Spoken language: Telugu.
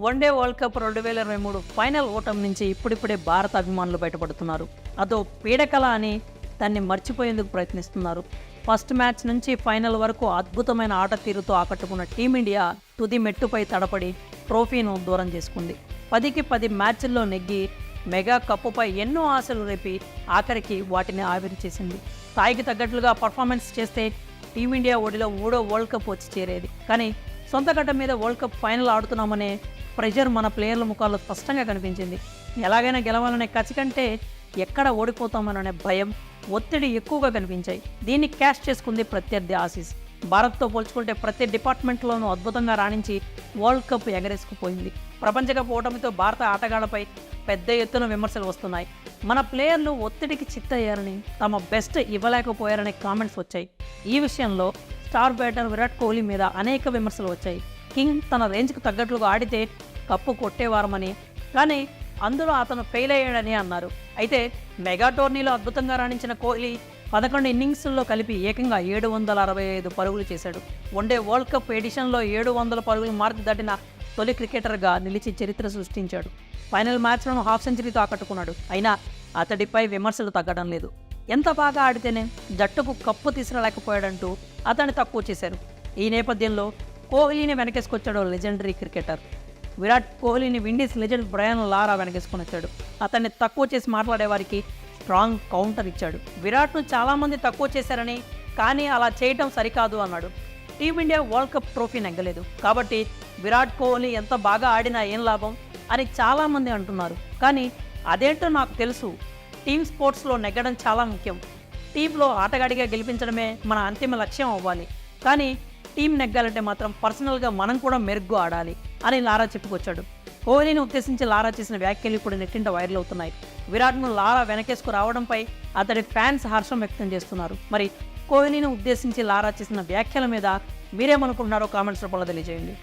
వన్డే వరల్డ్ కప్ 2023 ఫైనల్ ఓటమి నుంచి ఇప్పుడిప్పుడే భారత అభిమానులు బయటపడుతున్నారు. అదో పీడకల అని దాన్ని మర్చిపోయేందుకు ప్రయత్నిస్తున్నారు. ఫస్ట్ మ్యాచ్ నుంచి ఫైనల్ వరకు అద్భుతమైన ఆట తీరుతో ఆకట్టుకున్న టీమిండియా తుది మెట్టుపై తడపడి ట్రోఫీను దూరం చేసుకుంది. 10కి 10 మ్యాచ్ల్లో నెగ్గి మెగా కప్పుపై ఎన్నో ఆశలు రేపి ఆఖరికి వాటిని ఆవిరి చేసింది. స్థాయికి తగ్గట్లుగా పర్ఫార్మెన్స్ చేస్తే టీమిండియా ఒడిలో 3వ వరల్డ్ కప్ వచ్చి చేరేది. కానీ సొంత గడ్డ మీద వరల్డ్ కప్ ఫైనల్ ఆడుతున్నామనే ప్రెషర్ మన ప్లేయర్ల ముఖాల్లో స్పష్టంగా కనిపించింది. ఎలాగైనా గెలవాలనే కసి కంటే ఎక్కడ ఓడిపోతామననే భయం, ఒత్తిడి ఎక్కువగా కనిపించాయి. దీన్ని క్యాష్ చేసుకుంది ప్రత్యర్థి ఆసీస్. భారత్తో పోల్చుకుంటే ప్రతి డిపార్ట్మెంట్లోనూ అద్భుతంగా రాణించి వరల్డ్ కప్ ఎగరేసుకుపోయింది. ప్రపంచ కప్ ఓటమితో భారత ఆటగాళ్లపై పెద్ద ఎత్తున విమర్శలు వస్తున్నాయి. మన ప్లేయర్లు ఒత్తిడికి చిత్తయ్యారని, తమ బెస్ట్ ఇవ్వలేకపోయారనే కామెంట్స్ వచ్చాయి. ఈ విషయంలో స్టార్ బ్యాటర్ విరాట్ కోహ్లీ మీద అనేక విమర్శలు వచ్చాయి. కింగ్ తన రేంజ్కు తగ్గట్లుగా ఆడితే కప్పు కొట్టేవారమని, కానీ అందులో అతను ఫెయిల్ అయ్యాడని అన్నారు. అయితే మెగా టోర్నీలో అద్భుతంగా రాణించిన కోహ్లీ 11 ఇన్నింగ్స్ల్లో కలిపి ఏకంగా 765 పరుగులు చేశాడు. వన్డే వరల్డ్ కప్ ఎడిషన్లో 700 పరుగులు మార్క్ దాటిన తొలి క్రికెటర్గా నిలిచి చరిత్ర సృష్టించాడు. ఫైనల్ మ్యాచ్లను హాఫ్ సెంచరీతో ఆకట్టుకున్నాడు. అయినా అతడిపై విమర్శలు తగ్గడం లేదు. ఎంత బాగా ఆడితేనే జట్టుకు కప్పు తీసుకురాలేకపోయాడంటూ అతన్ని తక్కువ చేశారు. ఈ నేపథ్యంలో కోహ్లీని వెనకేసుకొచ్చాడు లెజెండరీ క్రికెటర్. విరాట్ కోహ్లీని విండీస్ లెజెండ్ బ్రయన్ లారా వెనకేసుకొని వచ్చాడు. అతన్ని తక్కువ చేసి మాట్లాడేవారికి స్ట్రాంగ్ కౌంటర్ ఇచ్చాడు. విరాట్ను చాలామంది తక్కువ చేశారని, కానీ అలా చేయటం సరికాదు అన్నాడు. టీమిండియా వరల్డ్ కప్ ట్రోఫీ నెగ్గలేదు కాబట్టి విరాట్ కోహ్లీ ఎంత బాగా ఆడినా ఏం లాభం అని చాలామంది అంటున్నారు. కానీ అదేంటో నాకు తెలుసు. టీమ్ స్పోర్ట్స్లో నెగ్గడం చాలా ముఖ్యం. టీంలో ఆటగాడిగా గెలిపించడమే మన అంతిమ లక్ష్యం అవ్వాలి. కానీ టీం నెగ్గాలంటే మాత్రం పర్సనల్గా మనం కూడా మెరుగ్గా ఆడాలి అని లారా చెప్పుకొచ్చాడు. కోహ్లీని ఉద్దేశించి లారా చేసిన వ్యాఖ్యలు ఇప్పుడు నెట్టింట వైరల్ అవుతున్నాయి. విరాట్ను లారా వెనకేసుకు రావడంపై అతడి ఫ్యాన్స్ హర్షం వ్యక్తం చేస్తున్నారు. మరి కోహ్లీని ఉద్దేశించి లారా చేసిన వ్యాఖ్యల మీద మీరేమనుకుంటున్నారో కామెంట్స్ రూపంలో తెలియజేయండి.